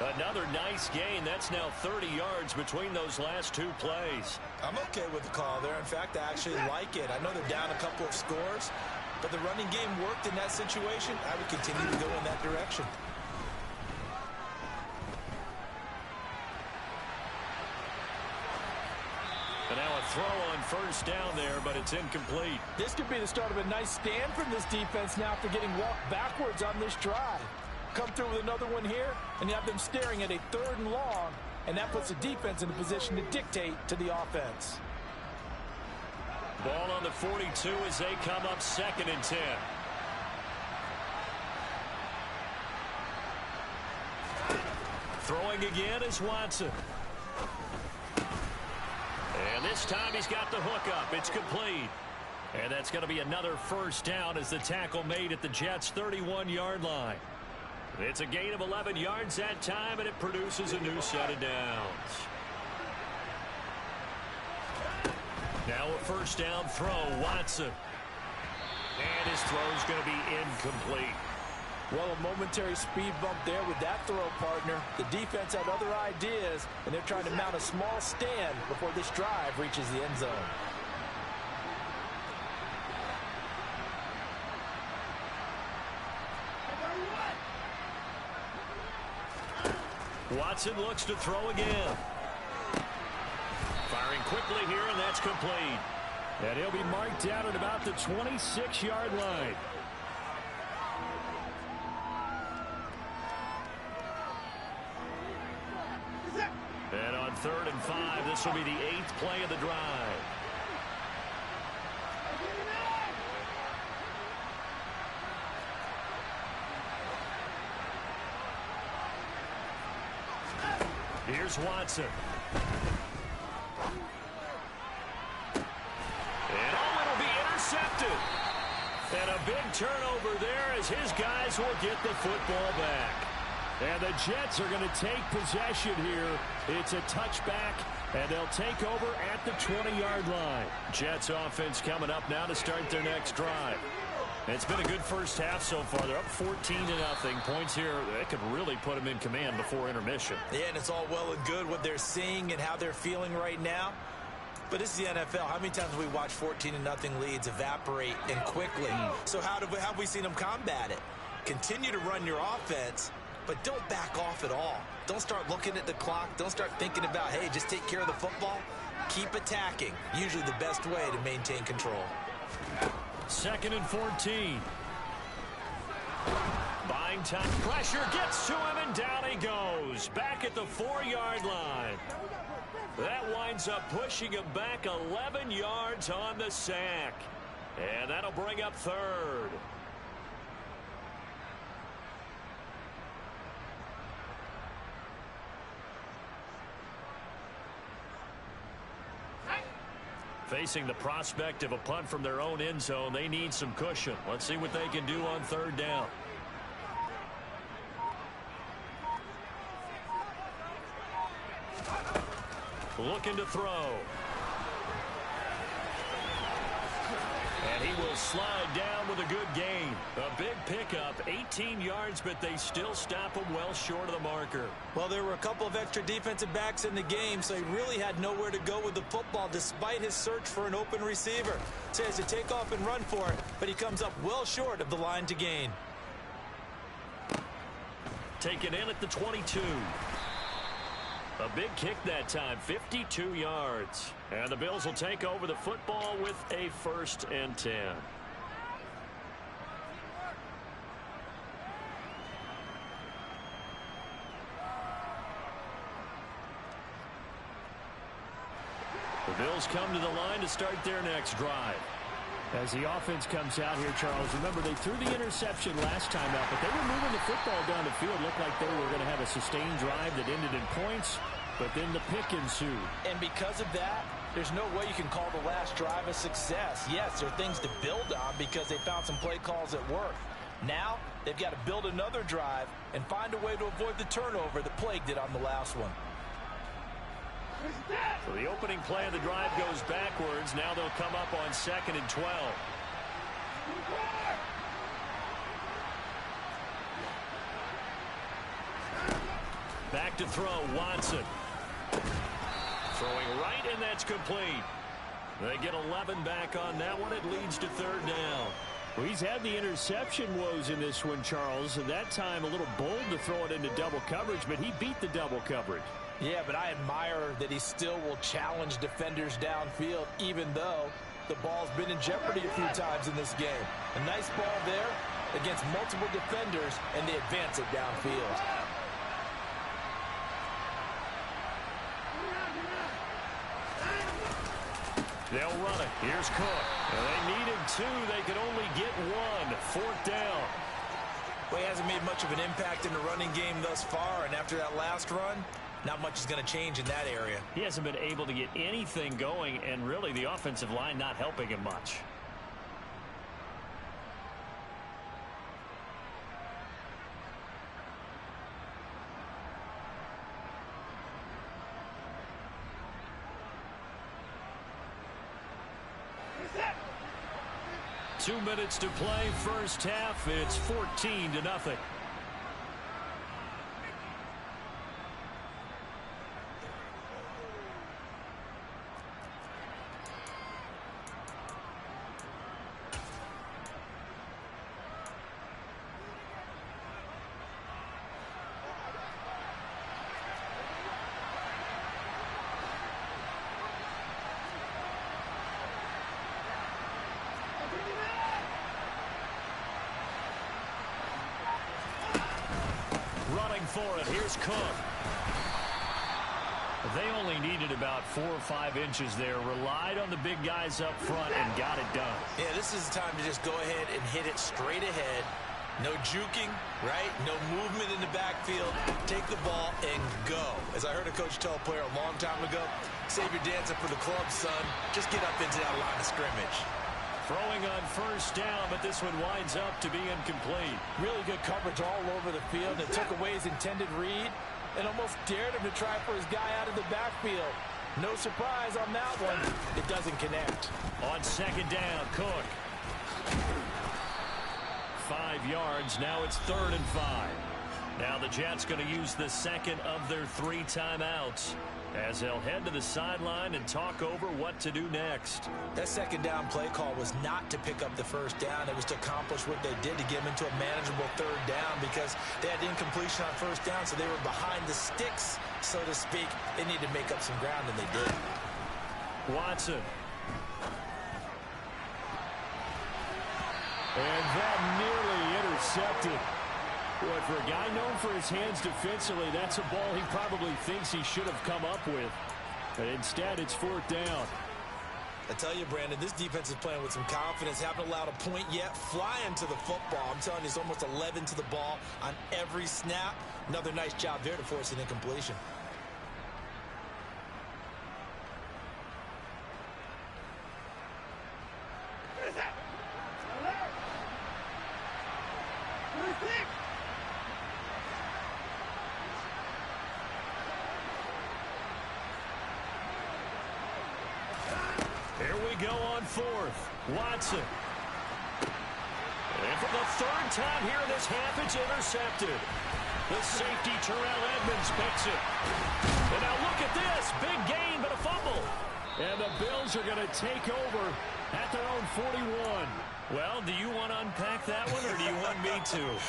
Another nice gain. That's now 30 yards between those last two plays. I'm okay with the call there. In fact, I actually like it. I know they're down a couple of scores, but the running game worked in that situation. I would continue to go in that direction. And now a throw on first down there, but it's incomplete. This could be the start of a nice stand from this defense now after getting walked backwards on this drive. Come through with another one here, and you have them staring at a 3rd and long, and that puts the defense in a position to dictate to the offense. Ball on the 42 as they come up 2nd and 10. Throwing again is Watson. And this time he's got the hook up. It's complete. And that's going to be another first down as the tackle made at the Jets' 31-yard line. It's a gain of 11 yards that time, and it produces a new set of downs. Now a first down throw, Watson. And his throw's going to be incomplete. Well, a momentary speed bump there with that throw, partner. The defense had other ideas, and they're trying to mount a small stand before this drive reaches the end zone. Watson looks to throw again. Firing quickly here, and that's complete. And he'll be marked down at about the 26-yard line. And on 3rd and 5, this will be the 8th play of the drive. Here's Watson. And it'll be intercepted. And a big turnover there as his guys will get the football back. And the Jets are going to take possession here. It's a touchback, and they'll take over at the 20-yard line. Jets offense coming up now to start their next drive. It's been a good first half so far. They're up 14-0. Points here, that could really put them in command before intermission. Yeah, and it's all well and good what they're seeing and how they're feeling right now. But this is the NFL. How many times have we watched 14-0 leads evaporate and quickly? So how have we seen them combat it? Continue to run your offense, but don't back off at all. Don't start looking at the clock. Don't start thinking about, hey, just take care of the football. Keep attacking. Usually the best way to maintain control. 2nd and 14. Buying time. Pressure gets to him, and down he goes. Back at the 4-yard line. That winds up pushing him back 11 yards on the sack. And that'll bring up 3rd. Facing the prospect of a punt from their own end zone, they need some cushion. Let's see what they can do on 3rd down. Looking to throw. And he will slide down with a good gain. A big pickup, 18 yards, but they still stop him well short of the marker. Well, there were a couple of extra defensive backs in the game, so he really had nowhere to go with the football despite his search for an open receiver. So he has to take off and run for it, but he comes up well short of the line to gain. Taken in at the 22. A big kick that time, 52 yards. And the Bills will take over the football with a 1st and 10. The Bills come to the line to start their next drive. As the offense comes out here, Charles, remember they threw the interception last time out, but they were moving the football down the field. Looked like they were going to have a sustained drive that ended in points, but then the pick ensued. And because of that, there's no way you can call the last drive a success. Yes, there are things to build on because they found some play calls that work. Now, they've got to build another drive and find a way to avoid the turnover that plagued it on the last one. So the opening play of the drive goes backwards. Now they'll come up on 2nd and 12. Back to throw, Watson. Throwing right, and that's complete. They get 11 back on that one. It leads to third down. Well, he's had the interception woes in this one, Charles, and that time a little bold to throw it into double coverage, but he beat the double coverage. Yeah, but I admire that he still will challenge defenders downfield, even though the ball's been in jeopardy a few times in this game. A nice ball there against multiple defenders, and they advance it downfield. They'll run it. Here's Cook. They needed two. They could only get one. Fourth down. Well, he hasn't made much of an impact in the running game thus far, and after that last run, not much is going to change in that area. He hasn't been able to get anything going, and really the offensive line not helping him much. Two minutes to play, first half. It's 14-0. Running for it. Here's Cook. They only needed about 4 or 5 inches there. Relied on the big guys up front and got it done. Yeah, this is the time to just go ahead and hit it straight ahead. No juking, right? No movement in the backfield. Take the ball and go. As I heard a coach tell a player a long time ago, save your dancing for the club, son. Just get up into that line of scrimmage. Throwing on first down, but this one winds up to be incomplete. Really good coverage all over the field. It took away his intended read and almost dared him to try for his guy out of the backfield. No surprise on that one. It doesn't connect. On second down, Cook. 5 yards. Now it's 3rd and 5. Now the Jets going to use the second of their 3 timeouts as they'll head to the sideline and talk over what to do next. That second down play call was not to pick up the first down. It was to accomplish what they did to get them into a manageable 3rd down because they had incompletion on first down, so they were behind the sticks, so to speak. They needed to make up some ground, and they did. Watson. And that nearly intercepted. Boy, for a guy known for his hands defensively, that's a ball he probably thinks he should have come up with. But instead, it's 4th down. I tell you, Brandon, this defense is playing with some confidence. Haven't allowed a point yet. Flying to the football. I'm telling you, it's almost 11 to the ball on every snap. Another nice job there to force an incompletion. Here we go on 4th. Watson. And for the 3rd time here this half, it's intercepted. The safety, Terrell Edmonds, picks it. And now look at this. Big gain, but a fumble. And the Bills are going to take over at their own 41. Well, do you want to unpack that one, or do you want me to?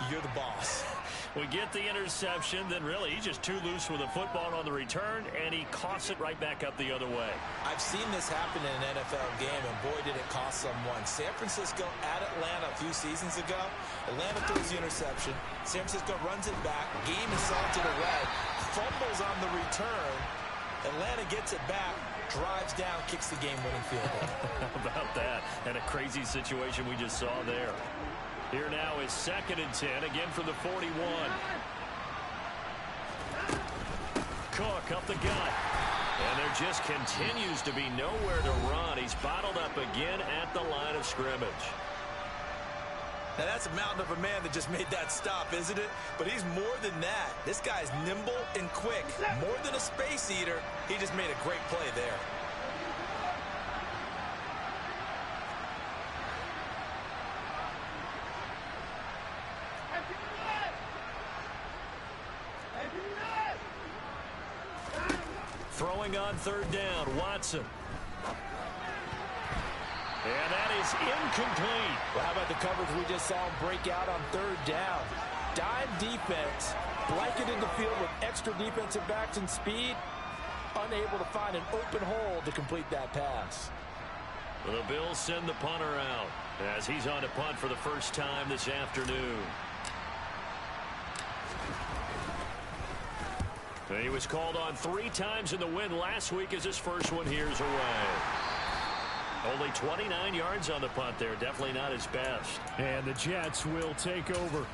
You're the boss. We get the interception, then really he's just too loose with the football on the return, and he coughs it right back up the other way. I've seen this happen in an NFL game, and boy, did it cost someone. San Francisco at Atlanta a few seasons ago. Atlanta throws the interception. San Francisco runs it back. Game is salted away. Fumbles on the return. Atlanta gets it back, drives down, kicks the game-winning field goal. How about that? And a crazy situation we just saw there. Here now is 2nd and 10, again from the 41. Cook up the gut. And there just continues to be nowhere to run. He's bottled up again at the line of scrimmage. Now, that's a mountain of a man that just made that stop, isn't it? But he's more than that. This guy's nimble and quick. More than a space eater. He just made a great play there. Throwing on third down, Watson. And that is incomplete. Well, how about the coverage we just saw him break out on third down? Dime defense, blanketed the field with extra defensive backs and speed, unable to find an open hole to complete that pass. Well, the Bills send the punter out as he's on to punt for the first time this afternoon. He was called on 3 times in the win last week as his first one here's away. Only 29 yards on the punt there. Definitely not his best. And the Jets will take over.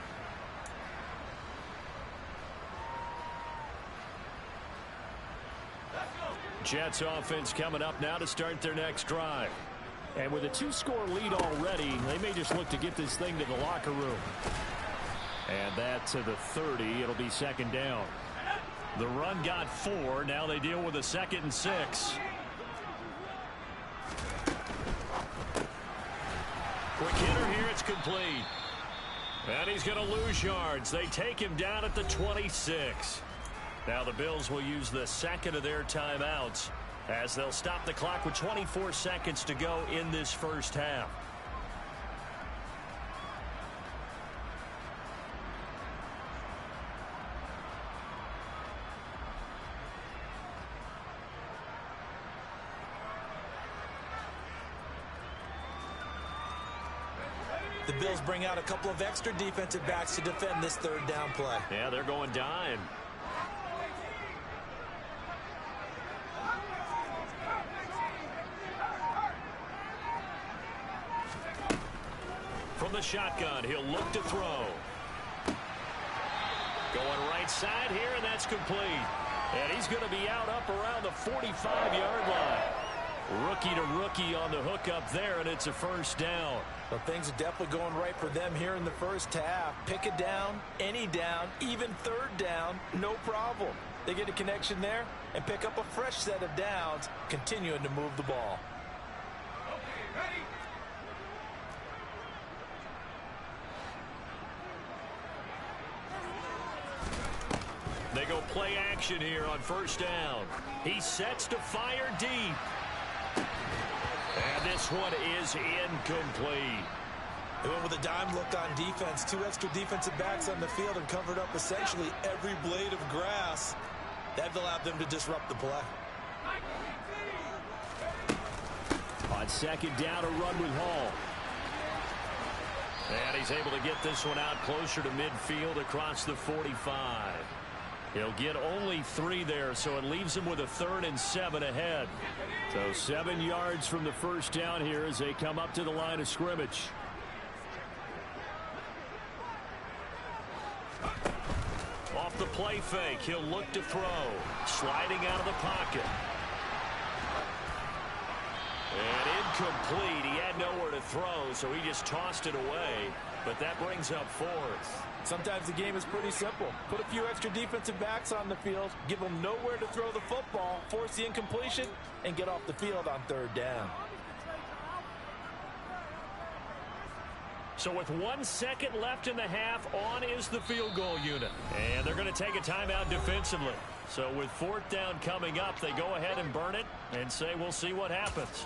Jets offense coming up now to start their next drive. And with a 2-score lead already, they may just look to get this thing to the locker room. And that to the 30. It'll be second down. The run got 4. Now they deal with a 2nd and 6. Quick hitter here. It's complete. And he's going to lose yards. They take him down at the 26. Now the Bills will use the second of their timeouts as they'll stop the clock with 24 seconds to go in this first half. The Bills bring out a couple of extra defensive backs to defend this third down play. Yeah, they're going dime. From the shotgun, he'll look to throw. Going right side here, and that's complete. And he's going to be out up around the 45-yard line. Rookie to rookie on the hook up there, and it's a first down. Well, things are definitely going right for them here in the first half. Pick a down, any down, even third down, no problem. They get a connection there and pick up a fresh set of downs, continuing to move the ball. They go play action here on first down. He sets to fire deep. And this one is incomplete. They went with a dime look on defense. 2 extra defensive backs on the field and covered up essentially every blade of grass. That allowed them to disrupt the play. On second down, a run with Hall. And he's able to get this one out closer to midfield across the 45. He'll get only 3 there, so it leaves him with a 3rd and 7 ahead. So 7 yards from the first down here as they come up to the line of scrimmage. Off the play fake, he'll look to throw. Sliding out of the pocket. And incomplete. He had nowhere to throw, so he just tossed it away. But that brings up 4th. Sometimes the game is pretty simple. Put a few extra defensive backs on the field, give them nowhere to throw the football, force the incompletion, and get off the field on third down. So with 1 second left in the half, on is the field goal unit. And they're going to take a timeout defensively. So with 4th down coming up, they go ahead and burn it and say we'll see what happens.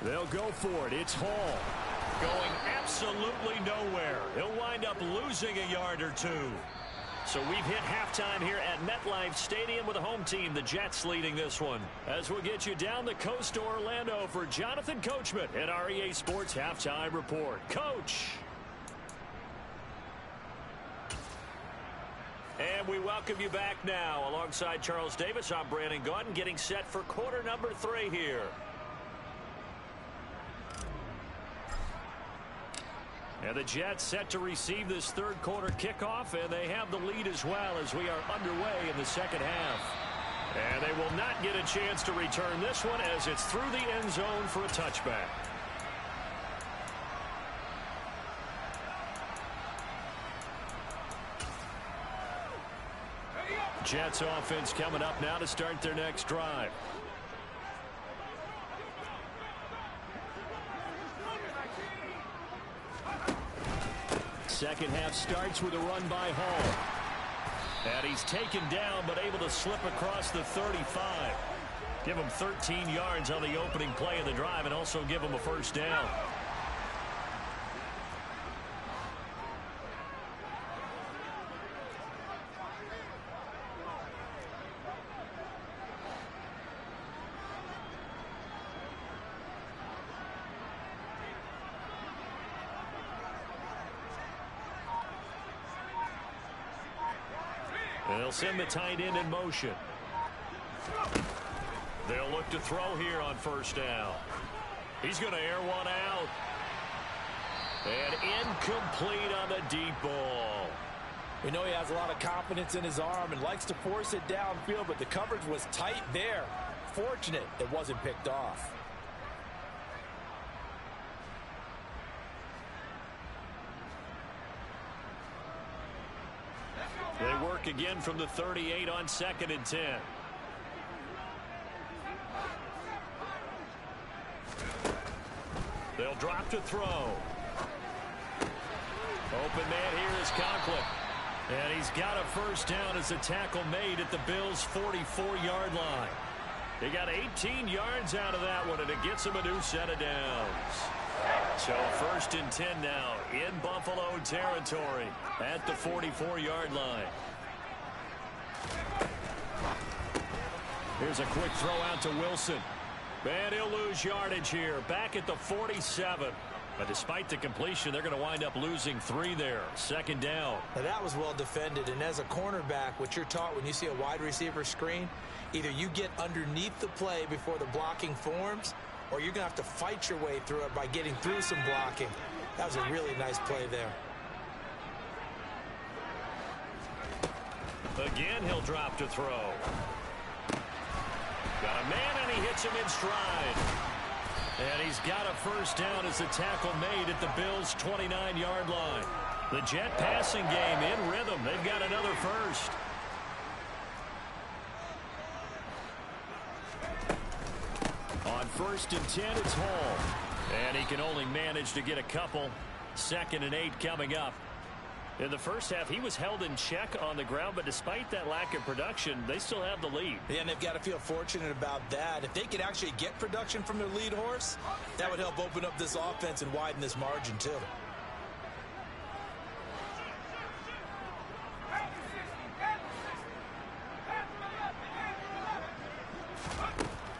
They'll go for it. It's Hall going absolutely nowhere. He'll wind up losing a yard or 2. So we've hit halftime here at MetLife Stadium with the home team, the Jets, leading this one. As we'll get you down the coast to Orlando for Jonathan Coachman at our EA Sports Halftime Report. Coach. And we welcome you back now. Alongside Charles Davis, I'm Brandon Gaudin, getting set for quarter number 3 here. And the Jets set to receive this third quarter kickoff, and they have the lead as well as we are underway in the second half. And they will not get a chance to return this one as it's through the end zone for a touchback. Jets offense coming up now to start their next drive. Second half starts with a run by Hall. And he's taken down but able to slip across the 35. Give him 13 yards on the opening play of the drive and also give him a first down. They'll send the tight end in motion. They'll look to throw here on first down. He's going to air one out. And incomplete on the deep ball. We know he has a lot of confidence in his arm and likes to force it downfield, but the coverage was tight there. Fortunate it wasn't picked off. They work again from the 38 on 2nd and 10. They'll drop to throw. Open man here is Conklin. And he's got a first down as the tackle made at the Bills' 44-yard line. They got 18 yards out of that one, and it gets him a new set of downs. So 1st and 10 now in Buffalo territory at the 44-yard line. Here's a quick throw out to Wilson. And he'll lose yardage here back at the 47. But despite the completion, they're going to wind up losing 3 there. 2nd down. Now that was well defended. And as a cornerback, what you're taught when you see a wide receiver screen, either you get underneath the play before the blocking forms, or you're going to have to fight your way through it by getting through some blocking. That was a really nice play there. Again, he'll drop to throw. Got a man, and he hits him in stride. And he's got a first down as the tackle made at the Bills' 29-yard line. The Jet passing game in rhythm. They've got another first. On 1st and 10, it's Hall. And he can only manage to get a couple. 2nd and 8 coming up. In the first half, he was held in check on the ground, but despite that lack of production, they still have the lead. Yeah, and they've got to feel fortunate about that. If they could actually get production from their lead horse, that would help open up this offense and widen this margin, too.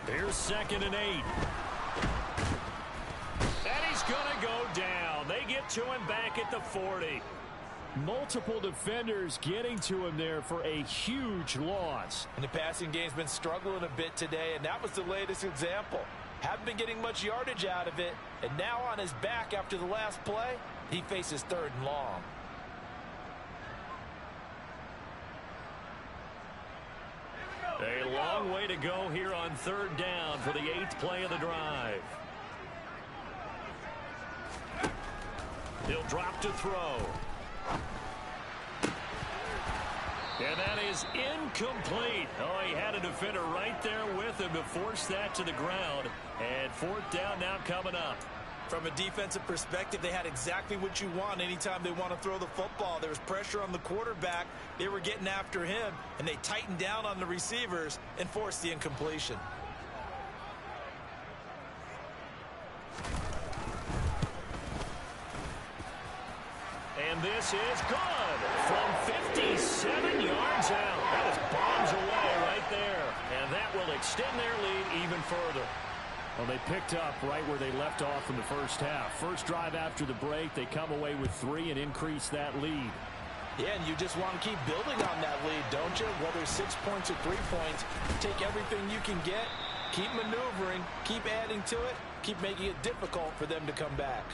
Here's 2nd and 8. And he's going to go down. They get to him back at the 40. Multiple defenders getting to him there for a huge loss. And the passing game's been struggling a bit today, and that was the latest example. Haven't been getting much yardage out of it, and now on his back after the last play, he faces 3rd and long. A long way to go here on 3rd down for the 8th play of the drive. He'll drop to throw. And that is incomplete. Oh, he had a defender right there with him to force that to the ground. And 4th down now coming up. From a defensive perspective, they had exactly what you want anytime they want to throw the football. There was pressure on the quarterback. They were getting after him, and they tightened down on the receivers and forced the incompletion. And this is good from 57 yards out. That was bombs away right there. And that will extend their lead even further. Well, they picked up right where they left off in the first half. First drive after the break, they come away with 3 and increase that lead. Yeah, and you just want to keep building on that lead, don't you? Whether 6 points or 3 points, take everything you can get, keep maneuvering, keep adding to it, keep making it difficult for them to come back.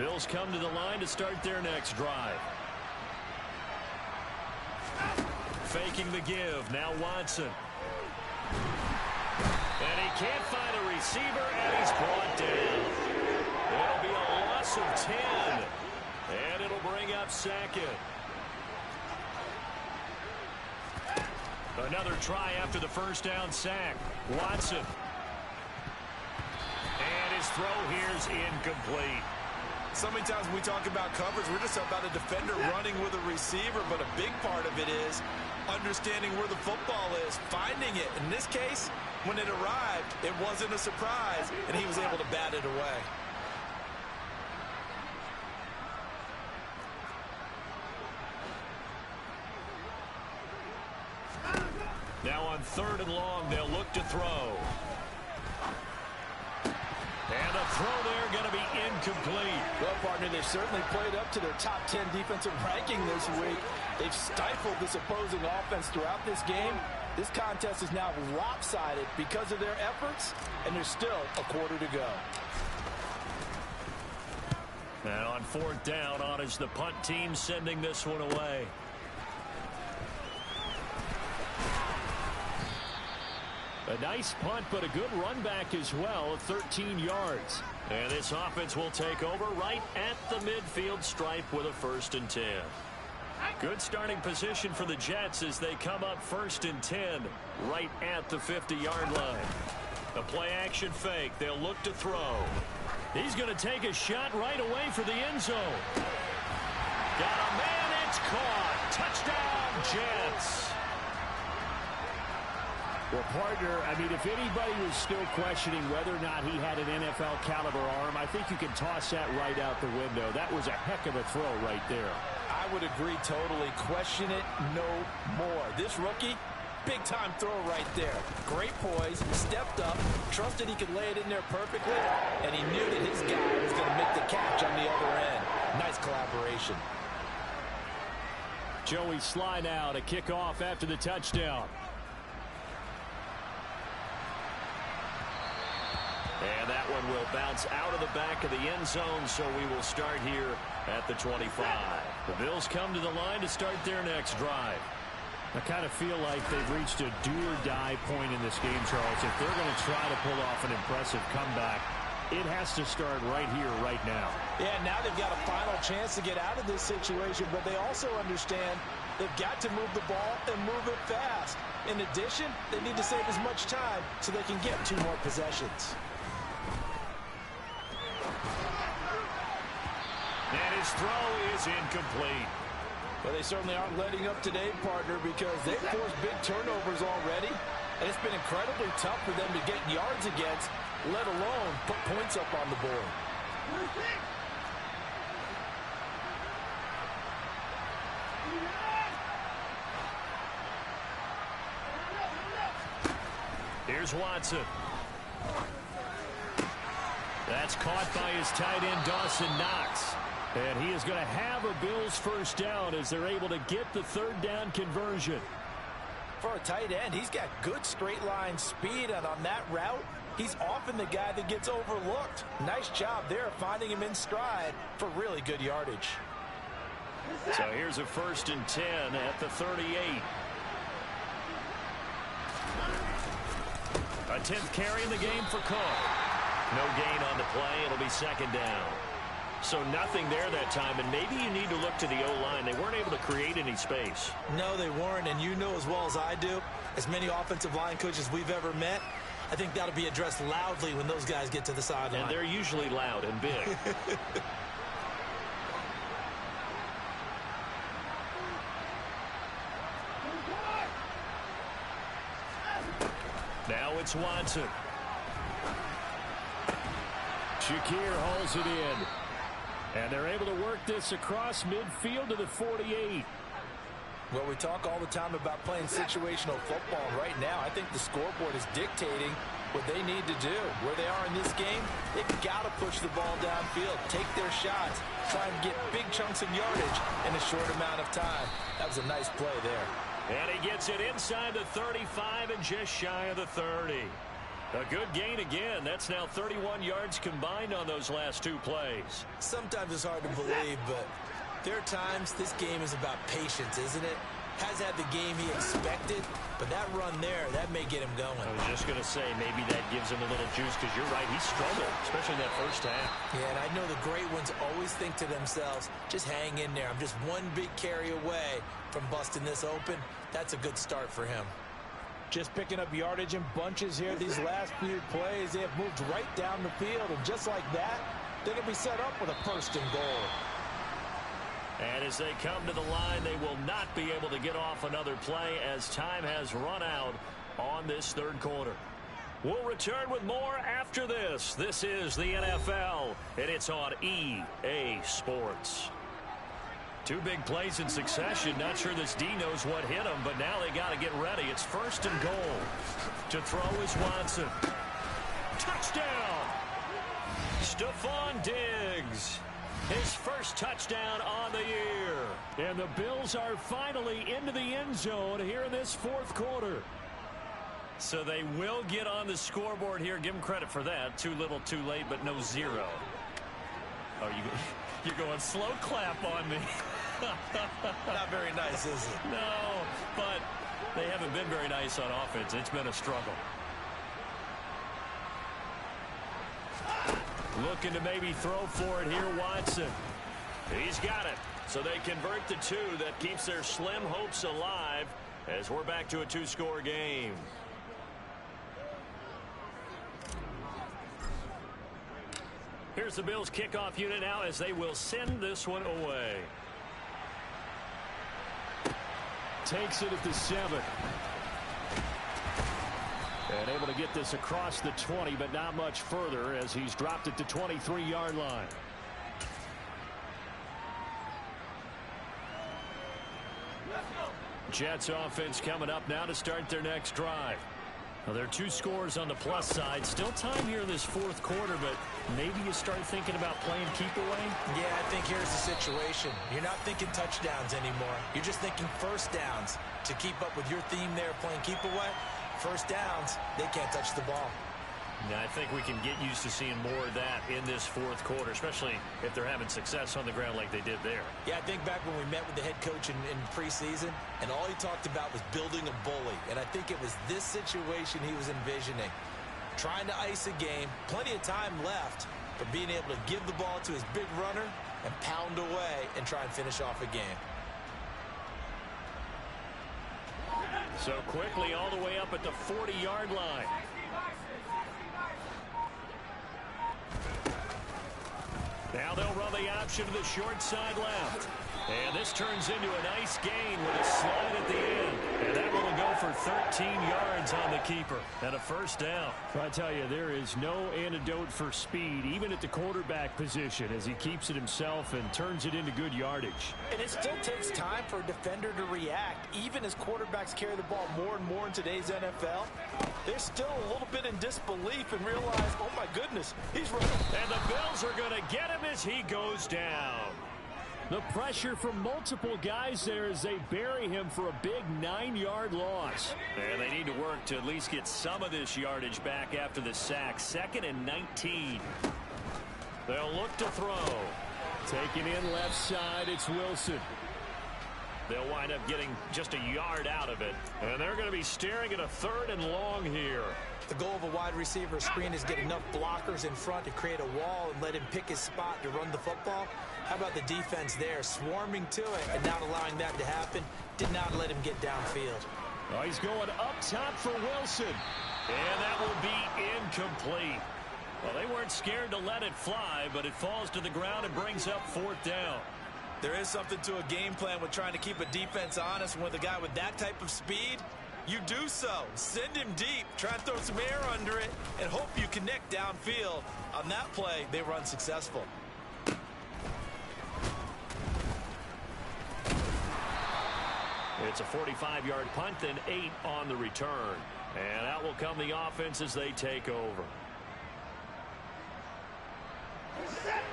Bills come to the line to start their next drive. Faking the give. Now Watson. And he can't find a receiver, and he's brought down. It'll be a loss of 10. And it'll bring up second. Another try after the first down sack. Watson. And his throw here's incomplete. So many times when we talk about coverage, we're just about a defender running with a receiver, but a big part of it is understanding where the football is, finding it. In this case, when it arrived, it wasn't a surprise, and he was able to bat it away. Now on 3rd and long, they'll look to throw. And the throw there going to be incomplete. Well, partner, they've certainly played up to their top 10 defensive ranking this week. They've stifled this opposing offense throughout this game. This contest is now lopsided because of their efforts, and there's still a quarter to go. And on 4th down, on is the punt team sending this one away. A nice punt, but a good run back as well of 13 yards. And this offense will take over right at the midfield stripe with a 1st and 10. Good starting position for the Jets as they come up 1st and 10 right at the 50-yard line. A play-action fake. They'll look to throw. He's going to take a shot right away for the end zone. Got a man. It's caught. Touchdown, Jets. Well, partner, I mean, if anybody was still questioning whether or not he had an NFL caliber arm, I think you can toss that right out the window. That was a heck of a throw right there. I would agree totally. Question it no more. This rookie, big-time throw right there. Great poise, stepped up, trusted he could lay it in there perfectly, and he knew that his guy was going to make the catch on the other end. Nice collaboration. Joey Sly now to kick off after the touchdown. And that one will bounce out of the back of the end zone, so we will start here at the 25. The Bills come to the line to start their next drive. I kind of feel like they've reached a do-or-die point in this game, Charles. If they're going to try to pull off an impressive comeback, it has to start right here, right now. Yeah, now they've got a final chance to get out of this situation, but they also understand they've got to move the ball and move it fast. In addition, they need to save as much time so they can get 2 more possessions. And his throw is incomplete. Well, they certainly aren't letting up today, partner, because they've forced big turnovers already, and it's been incredibly tough for them to get yards against, let alone put points up on the board. Here's Watson. That's caught by his tight end, Dawson Knox. And he is going to have a Bills 1st down as they're able to get the 3rd down conversion. For a tight end, he's got good straight line speed, and on that route, he's often the guy that gets overlooked. Nice job there finding him in stride for really good yardage. So here's a 1st and 10 at the 38. A 10th carry in the game for Cook. No gain on the play. It'll be 2nd down. So nothing there that time, and maybe you need to look to the O-line. They weren't able to create any space. No, they weren't, and you know as well as I do, as many offensive line coaches we've ever met, I think that'll be addressed loudly when those guys get to the sideline. And they're usually loud and big. Now it's Watson. Shakir hauls it in. And they're able to work this across midfield to the 48. Well, we talk all the time about playing situational football. Right now, I think the scoreboard is dictating what they need to do. Where they are in this game, they've got to push the ball downfield, take their shots, try and get big chunks of yardage in a short amount of time. That was a nice play there. And he gets it inside the 35 and just shy of the 30. A good gain again. That's now 31 yards combined on those last 2 plays. Sometimes it's hard to believe, but there are times this game is about patience, isn't it? Has had the game he expected, but that run there, that may get him going. I was just going to say, maybe that gives him a little juice, because you're right, he struggled, especially in that first half. Yeah, and I know the great ones always think to themselves, just hang in there. I'm just one big carry away from busting this open. That's a good start for him. Just picking up yardage in bunches here. These last few plays, they have moved right down the field, and just like that, they're going to be set up with a 1st and goal. And as they come to the line, they will not be able to get off another play as time has run out on this 3rd quarter. We'll return with more after this. This is the NFL, and it's on EA Sports. 2 big plays in succession. Not sure this D knows what hit him, but now they got to get ready. It's 1st and goal. To throw is Watson. Touchdown! Stephon Diggs. His first touchdown on the year. And the Bills are finally into the end zone here in this 4th quarter. So they will get on the scoreboard here. Give them credit for that. Too little, too late, but no 0. Oh, you're going slow clap on me. Not very nice, is it? No, but they haven't been very nice on offense. It's been a struggle. Looking to maybe throw for it here, Watson. He's got it. So they convert the 2. That keeps their slim hopes alive as we're back to a 2-score game. Here's the Bills kickoff unit now as they will send this one away. Takes it at the 7. And able to get this across the 20, but not much further as he's dropped it to 23-yard line. Jets offense coming up now to start their next drive. Well, there are 2 scores on the plus side. Still time here in this 4th quarter, but maybe you start thinking about playing keep away? Yeah, I think here's the situation. You're not thinking touchdowns anymore. You're just thinking 1st downs. To keep up with your theme there, playing keep away, 1st downs, they can't touch the ball. Now, I think we can get used to seeing more of that in this 4th quarter, especially if they're having success on the ground like they did there. Yeah, I think back when we met with the head coach in preseason, and all he talked about was building a bully. And I think it was this situation he was envisioning. Trying to ice a game, plenty of time left, but being able to give the ball to his big runner and pound away and try and finish off a game. So quickly all the way up at the 40-yard line. Now they'll run the option to the short side left. And this turns into a nice gain with a slide at the end. And that one will go for 13 yards on the keeper and a 1st down. I tell you, there is no antidote for speed, even at the quarterback position, as he keeps it himself and turns it into good yardage. And it still takes time for a defender to react. Even as quarterbacks carry the ball more and more in today's NFL, they're still a little bit in disbelief and realize, oh my goodness, he's running. And the Bills are going to get him as he goes down. The pressure from multiple guys there as they bury him for a big 9-yard loss. And they need to work to at least get some of this yardage back after the sack. 2nd and 19. They'll look to throw. Taking in left side, it's Wilson. They'll wind up getting just a yard out of it. And they're going to be staring at a 3rd and long here. The goal of a wide receiver screen is get enough blockers in front to create a wall and let him pick his spot to run the football. How about the defense there, swarming to it and not allowing that to happen? Did not let him get downfield. Oh, he's going up top for Wilson. And that will be incomplete. Well, they weren't scared to let it fly, but it falls to the ground and brings up 4th down. There is something to a game plan with trying to keep a defense honest. With a guy with that type of speed, you do so. Send him deep, try and throw some air under it, and hope you connect downfield. On that play, they were unsuccessful. It's a 45-yard punt, then 8 on the return. And out will come the offense as they take over.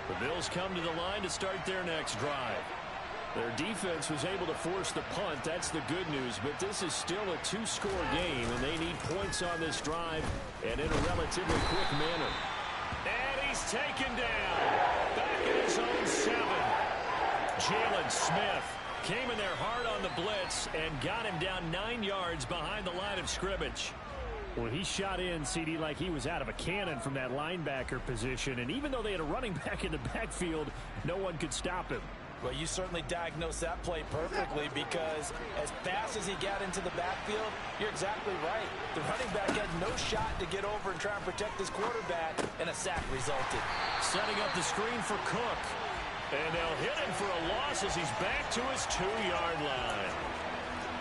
The Bills come to the line to start their next drive. Their defense was able to force the punt. That's the good news. But this is still a two-score game, and they need points on this drive and in a relatively quick manner. And he's taken down. Back in his own 7. Jalen Smith came in there hard on the blitz and got him down 9 yards behind the line of scrimmage. Well, he shot in, CD, like he was out of a cannon from that linebacker position. And even though they had a running back in the backfield, no one could stop him. Well, you certainly diagnosed that play perfectly because as fast as he got into the backfield, you're exactly right. The running back had no shot to get over and try and protect his quarterback, and a sack resulted. Setting up the screen for Cook. And they'll hit him for a loss as he's back to his 2-yard line.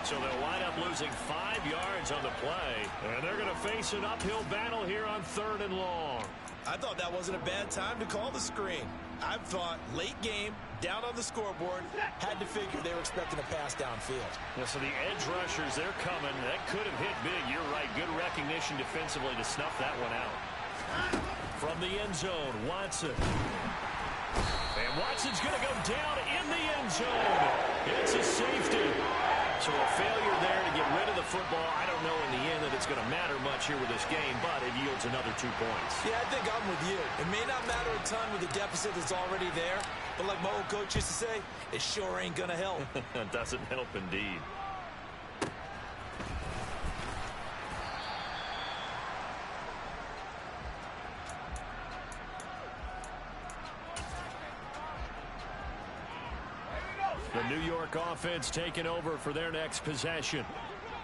So they'll wind up losing 5 yards on the play. And they're going to face an uphill battle here on 3rd and long. I thought that wasn't a bad time to call the screen. I thought late game, down on the scoreboard, had to figure they were expecting a pass downfield. Yeah, so the edge rushers, they're coming. That could have hit big. You're right. Good recognition defensively to snuff that one out. From the end zone, Watson. And Watson's going to go down in the end zone. It's a safety. So a failure there to get rid of the football. I don't know in the end that it's going to matter much here with this game, but it yields another 2 points. Yeah, I think I'm with you. It may not matter a ton with the deficit that's already there, but like my old coach used to say, it sure ain't going to help. It doesn't help indeed. The New York offense taking over for their next possession.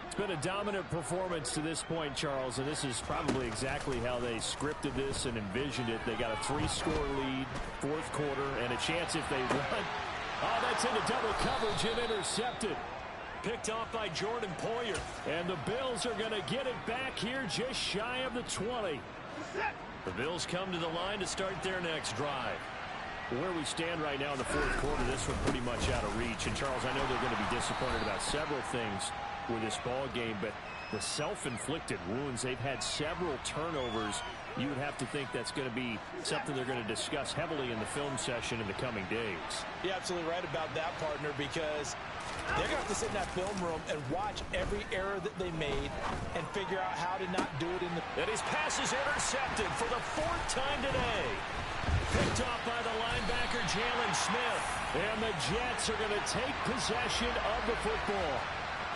It's been a dominant performance to this point, Charles, and this is probably exactly how they scripted this and envisioned it. They got a 3-score lead, 4th quarter, and a chance if they run. Oh, that's into double coverage and intercepted. Picked off by Jordan Poyer. And the Bills are going to get it back here just shy of the 20. The Bills come to the line to start their next drive. Where we stand right now in the 4th quarter, this one pretty much out of reach. And, Charles, I know they're going to be disappointed about several things with this ball game, but the self-inflicted wounds, they've had several turnovers. You would have to think that's going to be something they're going to discuss heavily in the film session in the coming days. You're absolutely right about that, partner, because they're going to have to sit in that film room and watch every error that they made and figure out how to not do it in the... And his pass is intercepted for the 4th time today. Picked off by the linebacker, Jalen Smith. And the Jets are going to take possession of the football.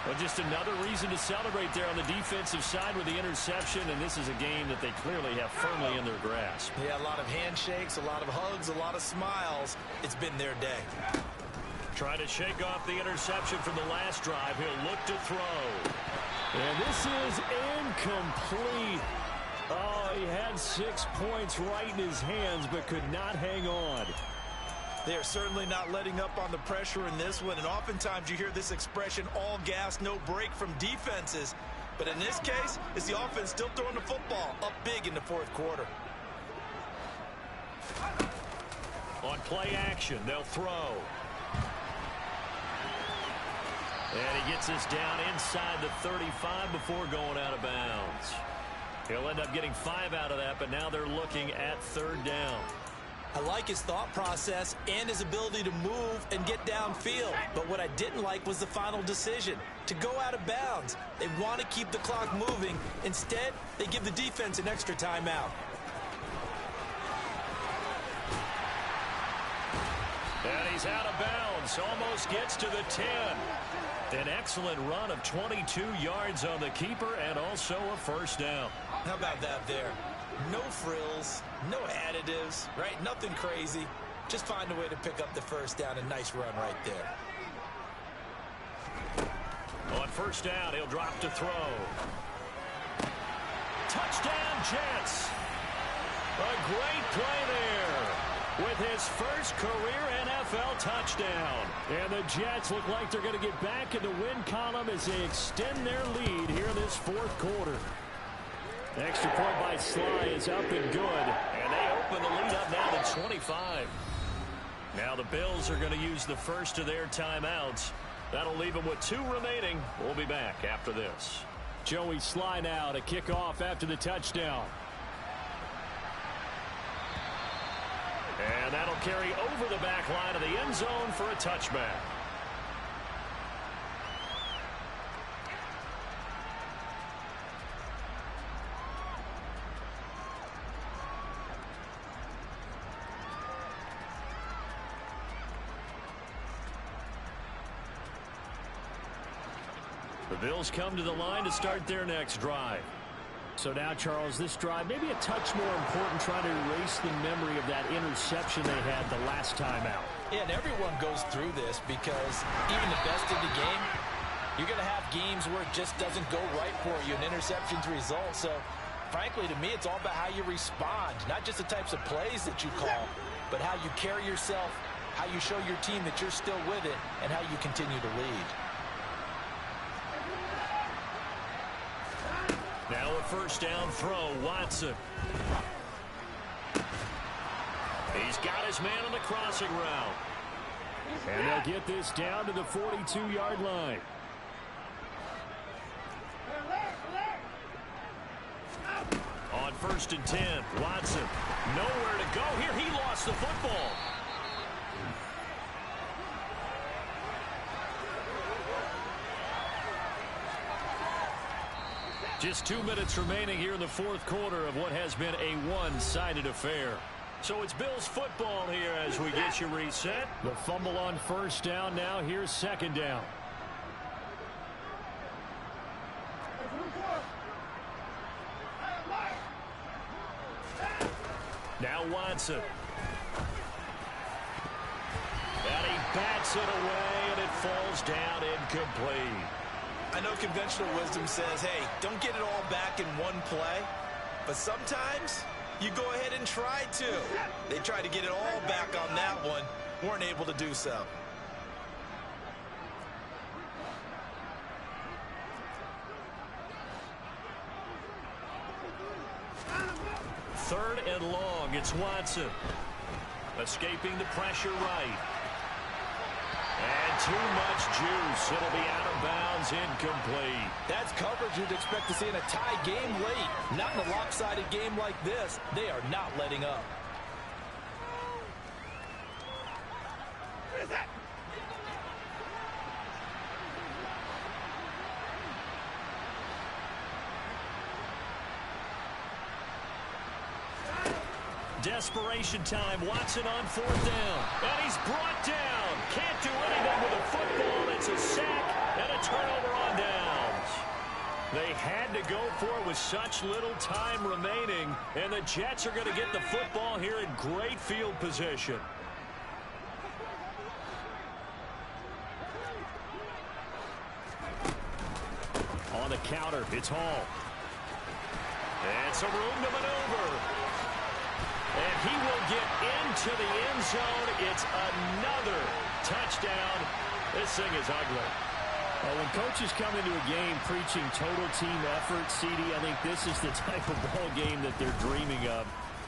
Well, just another reason to celebrate there on the defensive side with the interception, and this is a game that they clearly have firmly in their grasp. Yeah, a lot of handshakes, a lot of hugs, a lot of smiles. It's been their day. Trying to shake off the interception from the last drive. He'll look to throw. And this is incomplete. Oh, he had 6 points right in his hands, but could not hang on. They are certainly not letting up on the pressure in this one, and oftentimes you hear this expression, all gas, no break from defenses. But in this case, it's the offense still throwing the football up big in the 4th quarter. On play action, they'll throw. And he gets this down inside the 35 before going out of bounds. He'll end up getting 5 out of that, but now they're looking at 3rd down. I like his thought process and his ability to move and get downfield. But what I didn't like was the final decision, to go out of bounds. They want to keep the clock moving. Instead, they give the defense an extra timeout. And he's out of bounds, almost gets to the 10. An excellent run of 22 yards on the keeper and also a 1st down. How about that there? No frills, no additives, right? Nothing crazy. Just find a way to pick up the 1st down. A nice run right there. On 1st down, he'll drop to throw. Touchdown, Jets. A great play there with his first career NFL touchdown. And the Jets look like they're going to get back in the win column as they extend their lead here in this 4th quarter. Extra point by Sly is up and good. And they open the lead up now to 25. Now the Bills are going to use the first of their timeouts. That'll leave them with 2 remaining. We'll be back after this. Joey Sly now to kick off after the touchdown. And that'll carry over the back line of the end zone for a touchback. The Bills come to the line to start their next drive. So now, Charles, this drive maybe a touch more important, trying to erase the memory of that interception they had the last time out. Yeah, and everyone goes through this because even the best in the game, you're going to have games where it just doesn't go right for you, and interceptions result. So, frankly, to me, it's all about how you respond, not just the types of plays that you call, but how you carry yourself, how you show your team that you're still with it, and how you continue to lead. Now a first down throw, Watson. He's got his man on the crossing route. And they'll get this down to the 42-yard line. On 1st and 10, Watson. Nowhere to go here. He lost the football. Just 2 minutes remaining here in the fourth quarter of what has been a one-sided affair. So it's Bills football here as we get you reset. The fumble on first down. Now here's second down. Now Watson. And he bats it away, and it falls down incomplete. I know conventional wisdom says, hey, don't get it all back in one play. But sometimes you go ahead and try to. They tried to get it all back on that one. Weren't able to do so. Third and long. It's Watson. Escaping the pressure right. And too much juice. It'll be out of bounds, incomplete. That's coverage you'd expect to see in a tie game late. Not in a lopsided game like this. They are not letting up. Desperation time. Watson on fourth down. And he's brought down. Can't do anything with a football. It's a sack and a turnover on downs. They had to go for it with such little time remaining. And the Jets are going to get the football here in great field position. On the counter, it's Hall. And some room to maneuver. And he will get into the end zone. It's another touchdown. This thing is ugly. Well, when coaches come into a game preaching total team effort, CD, I think this is the type of ball game that they're dreaming of.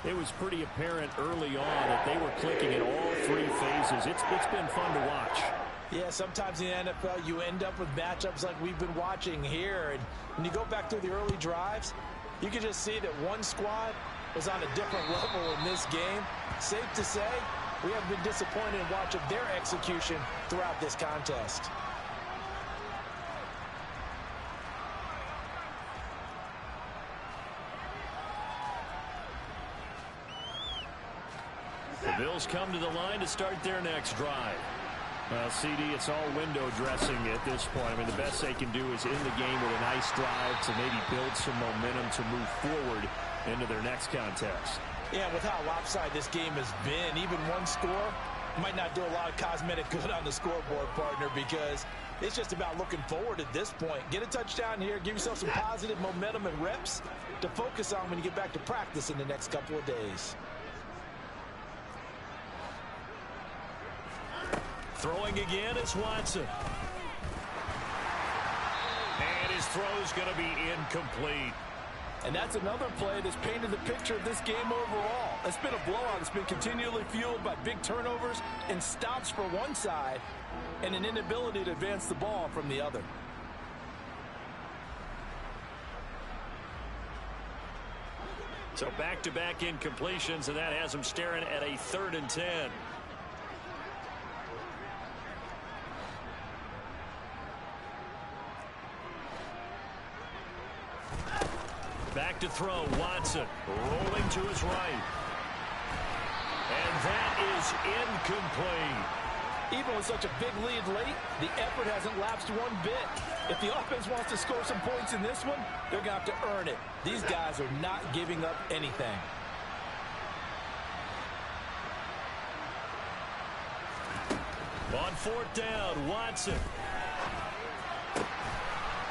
It was pretty apparent early on that they were clicking in all three phases. It's been fun to watch. Yeah, sometimes in the NFL you end up with matchups like we've been watching here. And when you go back through the early drives, you can just see that one squad was on a different level in this game. Safe to say, we have been disappointed in watching their execution throughout this contest. The Bills come to the line to start their next drive. Well, CD, it's all window dressing at this point. I mean, the best they can do is in the game with a nice drive to maybe build some momentum to move forward into their next contest. Yeah, with how lopsided this game has been, even one score might not do a lot of cosmetic good on the scoreboard, partner, because it's just about looking forward at this point. Get a touchdown here, give yourself some positive momentum and reps to focus on when you get back to practice in the next couple of days. Throwing again is Watson. And his throw's going to be incomplete. And that's another play that's painted the picture of this game overall. It's been a blowout. It's been continually fueled by big turnovers and stops for one side and an inability to advance the ball from the other. So back-to-back incompletions, and that has them staring at a 3rd and 10. Back to throw, Watson rolling to his right. And that is incomplete. Even with such a big lead late, the effort hasn't lapsed one bit. If the offense wants to score some points in this one, they're going to have to earn it. These guys are not giving up anything. On fourth down, Watson.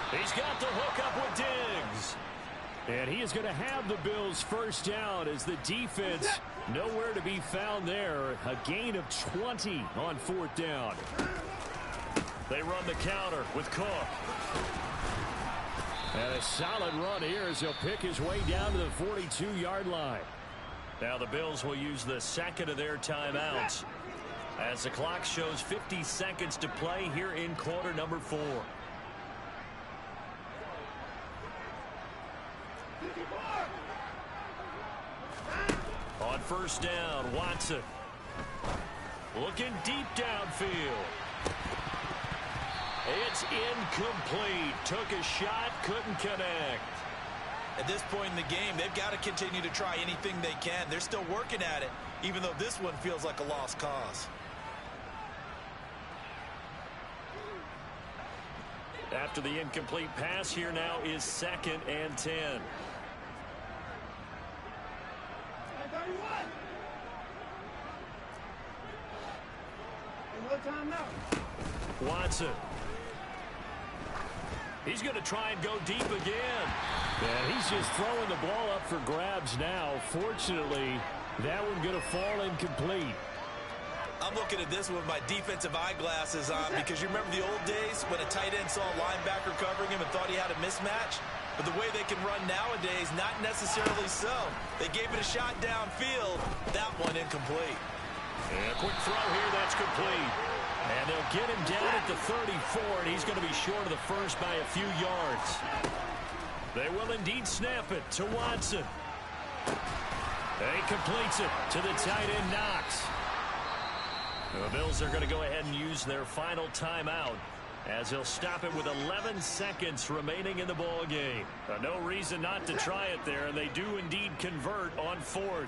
He's got the hook up with Diggs. And he is going to have the Bills first down as the defense nowhere to be found there. A gain of 20 on fourth down. They run the counter with Cook. And a solid run here as he'll pick his way down to the 42-yard line. Now the Bills will use the second of their timeouts as the clock shows 50 seconds to play here in quarter number 4. On first down, Watson. Looking deep downfield. It's incomplete. Took a shot, couldn't connect. At this point in the game, they've got to continue to try anything they can. They're still working at it, even though this one feels like a lost cause. After the incomplete pass, here now is 2nd and 10. Watson. He's going to try and go deep again. And he's just throwing the ball up for grabs now. Fortunately, that one going to fall incomplete. I'm looking at this with my defensive eyeglasses on because you remember the old days when a tight end saw a linebacker covering him and thought he had a mismatch? But the way they can run nowadays, not necessarily so. They gave it a shot downfield. That one incomplete. And a quick throw here, that's complete. And they'll get him down at the 34, and he's going to be short of the first by a few yards. They will indeed snap it to Watson. He completes it to the tight end, Knox. The Bills are going to go ahead and use their final timeout as they'll stop it with 11 seconds remaining in the ball game. No reason not to try it there, and they do indeed convert on 4th.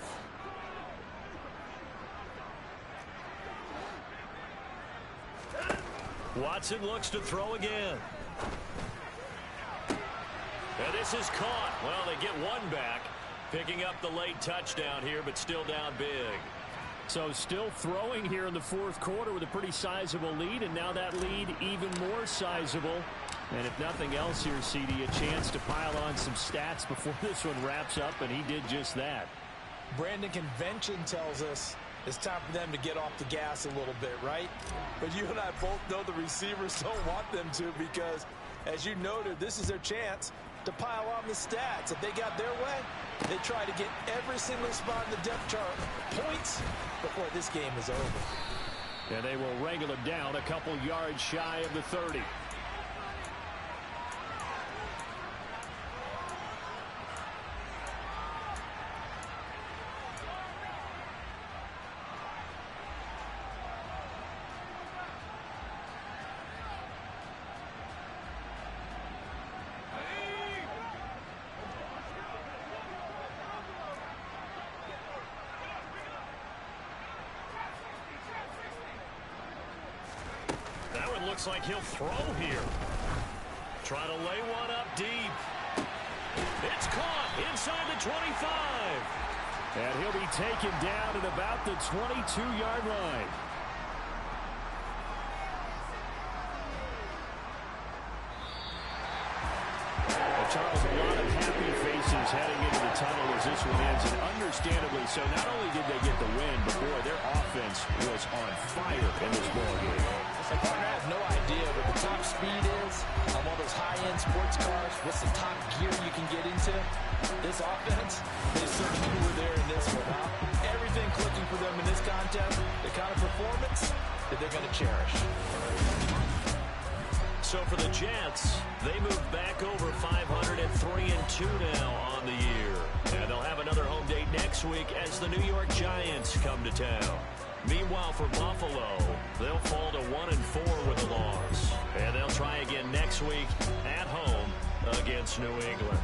Watson looks to throw again. And this is caught. Well, they get one back, picking up the late touchdown here, but still down big. So still throwing here in the 4th quarter with a pretty sizable lead, and now that lead even more sizable. And if nothing else here, CD, a chance to pile on some stats before this one wraps up, and he did just that. Brandon, convention tells us it's time for them to get off the gas a little bit, right? But you and I both know the receivers don't want them to because, as you noted, this is their chance to pile on the stats. If they got their way, they try to get every single spot in the depth chart points before this game is over. And they will wrangle him down a couple yards shy of the 30. Looks like he'll throw here. Try to lay one up deep. It's caught inside the 25. And he'll be taken down at about the 22-yard line. Charles, a lot of happy faces heading into the tunnel as this one ends, and understandably so. Not only did they get the win, but boy, their offense was on fire in this ball game. And partner, I have no idea what the top speed is on one of those high-end sports cars. What's the top gear you can get into? This offense, they certainly were there in this one. Huh? Everything clicking for them in this contest, the kind of performance that they're going to cherish. So for the Jets, they move back over 503-2 now on the year. And they'll have another home date next week as the New York Giants come to town. Meanwhile, for Buffalo, they'll fall to 1-4 with a loss. And they'll try again next week at home against New England.